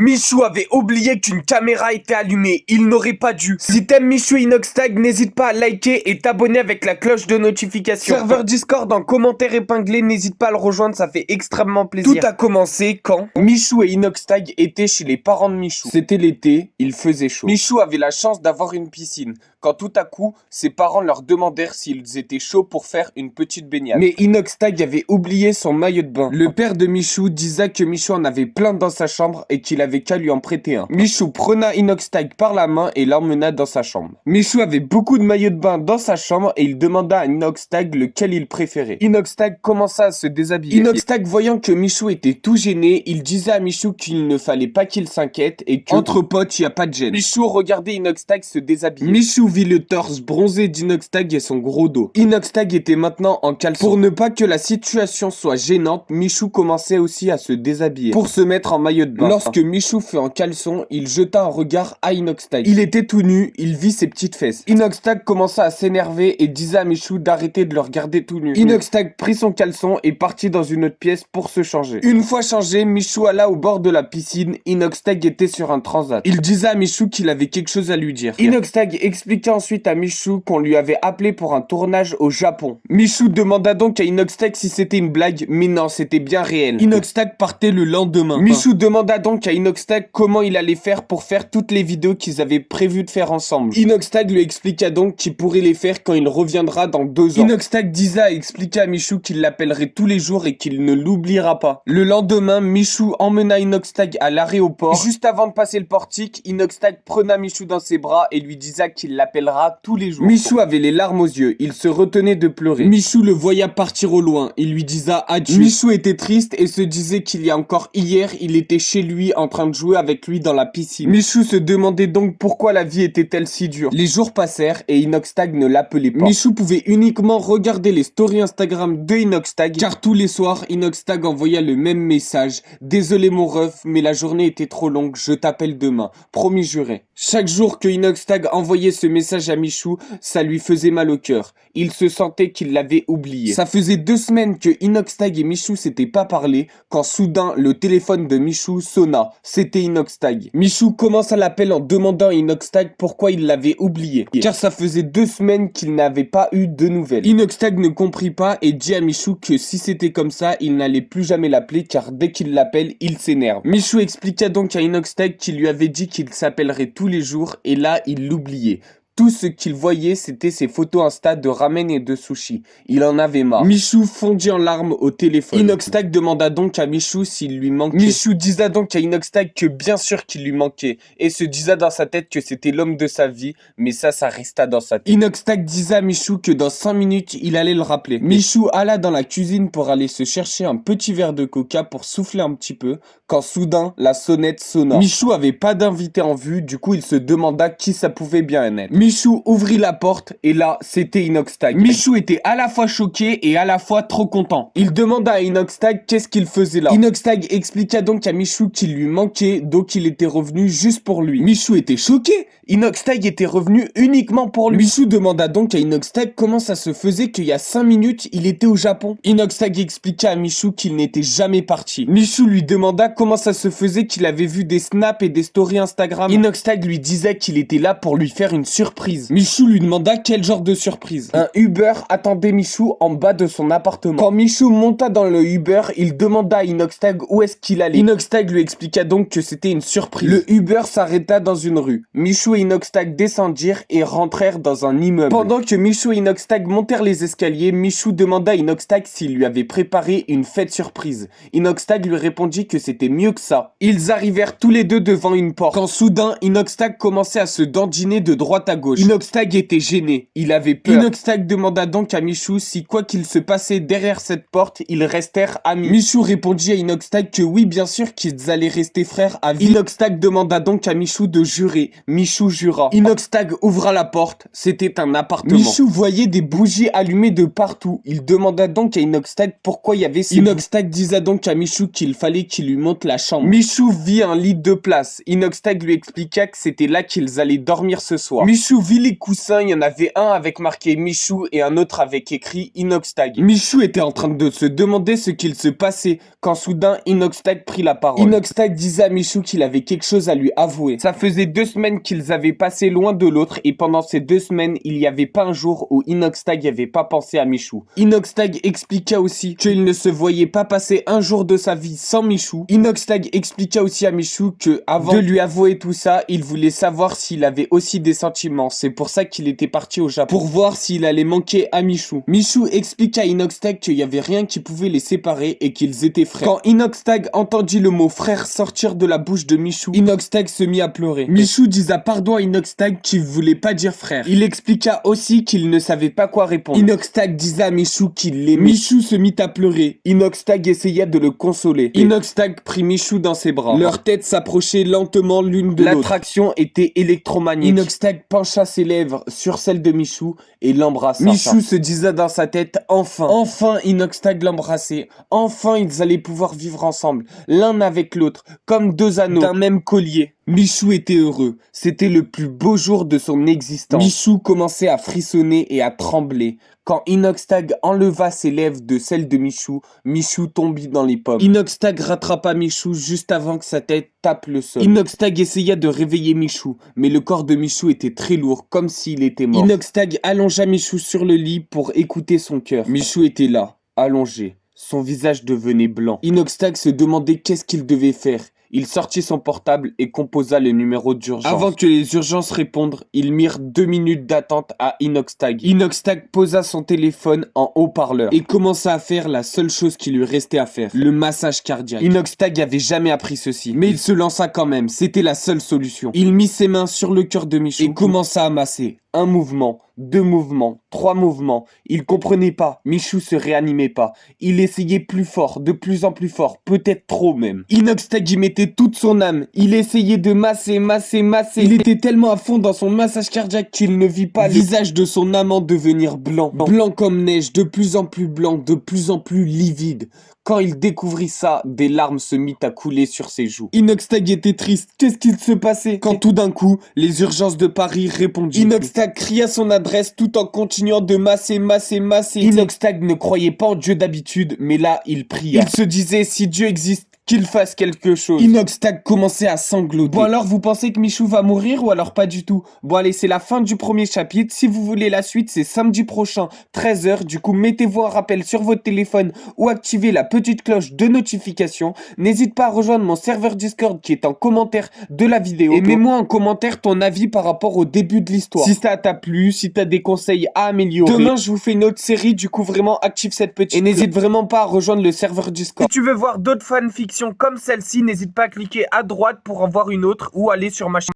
Michou avait oublié qu'une caméra était allumée, il n'aurait pas dû. Si t'aimes Michou et Inoxtag, n'hésite pas à liker et t'abonner avec la cloche de notification. Serveur Discord en commentaire épinglé, n'hésite pas à le rejoindre, ça fait extrêmement plaisir. Tout a commencé quand Michou et Inoxtag étaient chez les parents de Michou. C'était l'été, il faisait chaud. Michou avait la chance d'avoir une piscine, quand tout à coup, ses parents leur demandèrent s'ils étaient chauds pour faire une petite baignade. Mais Inoxtag avait oublié son maillot de bain. Le père de Michou disait que Michou en avait plein dans sa chambre et qu'il avait qu'à lui en prêter un. Michou prenait Inoxtag par la main et l'emmena dans sa chambre. Michou avait beaucoup de maillots de bain dans sa chambre et il demanda à Inoxtag lequel il préférait. Inoxtag commença à se déshabiller. Inoxtag, voyant que Michou était tout gêné, il disait à Michou qu'il ne fallait pas qu'il s'inquiète et que entre potes, y a pas de gêne. Michou regardait Inoxtag se déshabiller. Michou vit le torse bronzé d'Inoxtag et son gros dos. Inoxtag était maintenant en caleçon. Pour ne pas que la situation soit gênante, Michou commençait aussi à se déshabiller pour se mettre en maillot de bain. Lorsque Michou fut en caleçon, il jeta un regard à Inoxtag. Il était tout nu, il vit ses petites fesses. Inoxtag commença à s'énerver et disait à Michou d'arrêter de le regarder tout nu. Inoxtag prit son caleçon et partit dans une autre pièce pour se changer. Une fois changé, Michou alla au bord de la piscine. Inoxtag était sur un transat. Il disait à Michou qu'il avait quelque chose à lui dire. Inoxtag expliqua ensuite à Michou qu'on lui avait appelé pour un tournage au Japon. Michou demanda donc à Inoxtag si c'était une blague, mais non, c'était bien réel. Inoxtag partait le lendemain. Michou demanda donc à Inoxtag comment il allait faire pour faire toutes les vidéos qu'ils avaient prévu de faire ensemble. Inoxtag lui expliqua donc qu'il pourrait les faire quand il reviendra dans 2 ans. Inoxtag disait et expliqua à Michou qu'il l'appellerait tous les jours et qu'il ne l'oubliera pas. Le lendemain, Michou emmena Inoxtag à l'aéroport. Juste avant de passer le portique, Inoxtag prenait Michou dans ses bras et lui disait qu'il l'appellera tous les jours. Michou avait les larmes aux yeux, il se retenait de pleurer. Michou le voya partir au loin, il lui disait adieu. Michou était triste et se disait qu'il y a encore hier, il était chez lui en train de jouer avec lui dans la piscine. Michou se demandait donc pourquoi la vie était-elle si dure. Les jours passèrent et Inoxtag ne l'appelait pas. Michou pouvait uniquement regarder les stories Instagram de Inoxtag, car tous les soirs, Inoxtag envoyait le même message. Désolé mon ref, mais la journée était trop longue, je t'appelle demain. Promis juré. Chaque jour que Inoxtag envoyait ce message à Michou, ça lui faisait mal au cœur. Il se sentait qu'il l'avait oublié. Ça faisait 2 semaines que Inoxtag et Michou s'étaient pas parlé, quand soudain le téléphone de Michou sonna. C'était Inoxtag. Michou commença l'appel en demandant à Inoxtag pourquoi il l'avait oublié, car ça faisait 2 semaines qu'il n'avait pas eu de nouvelles. Inoxtag ne comprit pas et dit à Michou que si c'était comme ça, il n'allait plus jamais l'appeler car dès qu'il l'appelle, il s'énerve. Michou expliqua donc à Inoxtag qu'il lui avait dit qu'il s'appellerait tous les jours et là, il l'oubliait. Tout ce qu'il voyait, c'était ses photos Insta de ramen et de sushi. Il en avait marre. Michou fondit en larmes au téléphone. Inoxtag demanda donc à Michou s'il lui manquait. Michou disait donc à Inoxtag que bien sûr qu'il lui manquait, et se disait dans sa tête que c'était l'homme de sa vie, mais ça resta dans sa tête. Inoxtag disait à Michou que dans 5 minutes, il allait le rappeler. Michou alla dans la cuisine pour aller se chercher un petit verre de coca pour souffler un petit peu, quand soudain, la sonnette sonna. Michou avait pas d'invité en vue, du coup il se demanda qui ça pouvait bien être. Michou ouvrit la porte et là, c'était Inoxtag. Michou était à la fois choqué et à la fois trop content. Il demanda à Inoxtag qu'est-ce qu'il faisait là. Inoxtag expliqua donc à Michou qu'il lui manquait, donc il était revenu juste pour lui. Michou était choqué. Inoxtag était revenu uniquement pour lui. Michou demanda donc à Inoxtag comment ça se faisait qu'il y a 5 minutes, il était au Japon. Inoxtag expliqua à Michou qu'il n'était jamais parti. Michou lui demanda comment ça se faisait qu'il avait vu des snaps et des stories Instagram. Inoxtag lui disait qu'il était là pour lui faire une surprise. Michou lui demanda quel genre de surprise. Un Uber attendait Michou en bas de son appartement. Quand Michou monta dans le Uber, il demanda à Inoxtag où est-ce qu'il allait. Inoxtag lui expliqua donc que c'était une surprise. Le Uber s'arrêta dans une rue. Michou et Inoxtag descendirent et rentrèrent dans un immeuble. Pendant que Michou et Inoxtag montèrent les escaliers, Michou demanda à Inoxtag s'il lui avait préparé une fête surprise. Inoxtag lui répondit que c'était mieux que ça. Ils arrivèrent tous les deux devant une porte. Quand soudain, Inoxtag commençait à se dandiner de droite à gauche. Inoxtag était gêné, il avait peur. Inoxtag demanda donc à Michou si quoi qu'il se passait derrière cette porte, ils restèrent amis. Michou répondit à Inoxtag que oui, bien sûr qu'ils allaient rester frères à vie. Inoxtag demanda donc à Michou de jurer. Michou jura. Inoxtag ouvra la porte, c'était un appartement. Michou voyait des bougies allumées de partout. Il demanda donc à Inoxtag pourquoi il y avait ces Inoxtag disait donc à Michou qu'il fallait qu'il lui montre la chambre. Michou vit un lit de place. Inoxtag lui expliqua que c'était là qu'ils allaient dormir ce soir. Michou Michou vit les coussins, il y en avait un avec marqué Michou et un autre avec écrit Inoxtag. Michou était en train de se demander ce qu'il se passait quand soudain Inoxtag prit la parole. Inoxtag disait à Michou qu'il avait quelque chose à lui avouer. Ça faisait 2 semaines qu'ils avaient passé loin de l'autre et pendant ces 2 semaines, il n'y avait pas un jour où Inoxtag n'avait pas pensé à Michou. Inoxtag expliqua aussi qu'il ne se voyait pas passer un jour de sa vie sans Michou. Inoxtag expliqua aussi à Michou que avant de lui avouer tout ça, il voulait savoir s'il avait aussi des sentiments. C'est pour ça qu'il était parti au Japon, pour voir s'il allait manquer à Michou. Michou expliqua à Inoxtag qu'il y avait rien qui pouvait les séparer et qu'ils étaient frères. Quand Inoxtag entendit le mot frère sortir de la bouche de Michou, Inoxtag se mit à pleurer. Michou disa pardon à Inoxtag qui voulait pas dire frère. Il expliqua aussi qu'il ne savait pas quoi répondre. Inoxtag disa à Michou qu'il l'aimait. Michou se mit à pleurer. Inoxtag essaya de le consoler. Inoxtag prit Michou dans ses bras. Leurs têtes s'approchaient lentement l'une de l'autre. L'attraction était électromagnétique. Inoxtag pencha ses lèvres sur celles de Michou et l'embrassa. Michou se disa dans sa tête enfin Inoxtag l'embrassait. Enfin ils allaient pouvoir vivre ensemble, l'un avec l'autre, comme 2 anneaux d'un même collier. Michou était heureux. C'était le plus beau jour de son existence. Michou commençait à frissonner et à trembler. Quand Inoxtag enleva ses lèvres de celles de Michou, Michou tombit dans les pommes. Inoxtag rattrapa Michou juste avant que sa tête tape le sol. Inoxtag essaya de réveiller Michou, mais le corps de Michou était très lourd, comme s'il était mort. Inoxtag allongea Michou sur le lit pour écouter son cœur. Michou était là, allongé. Son visage devenait blanc. Inoxtag se demandait qu'est-ce qu'il devait faire. Il sortit son portable et composa le numéro d'urgence. Avant que les urgences répondent, ils mirent 2 minutes d'attente à Inoxtag. Inoxtag posa son téléphone en haut-parleur et commença à faire la seule chose qui lui restait à faire, le massage cardiaque. Inoxtag avait jamais appris ceci, mais il se lança quand même, c'était la seule solution. Il mit ses mains sur le cœur de Michou et commença à masser. 1 mouvement, 2 mouvements, 3 mouvements. Il comprenait pas. Michou se réanimait pas. Il essayait plus fort, de plus en plus fort, peut-être trop même. Inoxtag y mettait toute son âme. Il essayait de masser. Il était tellement à fond dans son massage cardiaque qu'il ne vit pas le visage de son amant devenir blanc. Blanc comme neige, de plus en plus blanc, de plus en plus livide. Quand il découvrit ça, des larmes se mirent à couler sur ses joues. Inoxtag était triste. Qu'est-ce qu'il se passait? Quand tout d'un coup, les urgences de Paris répondirent. Inoxtag cria son adresse tout en continuant de masser. Inoxtag ne croyait pas en Dieu d'habitude, mais là, il pria. Il se disait, si Dieu existe, qu'il fasse quelque chose. Inoxtag commençait à sangloter. Bon alors, vous pensez que Michou va mourir ou alors pas du tout? Bon allez, c'est la fin du premier chapitre. Si vous voulez la suite, c'est samedi prochain, 13h. Du coup, mettez-vous un rappel sur votre téléphone ou activez la petite cloche de notification. N'hésite pas à rejoindre mon serveur Discord qui est en commentaire de la vidéo. Et mets-moi en commentaire ton avis par rapport au début de l'histoire. Si ça t'a plu, si t'as des conseils à améliorer. Demain, je vous fais une autre série. Du coup, vraiment, active cette petite cloche. Et n'hésite vraiment pas à rejoindre le serveur Discord. Si tu veux voir d'autres fanfictions comme celle-ci, n'hésite pas à cliquer à droite pour en voir une autre ou aller sur ma chaîne.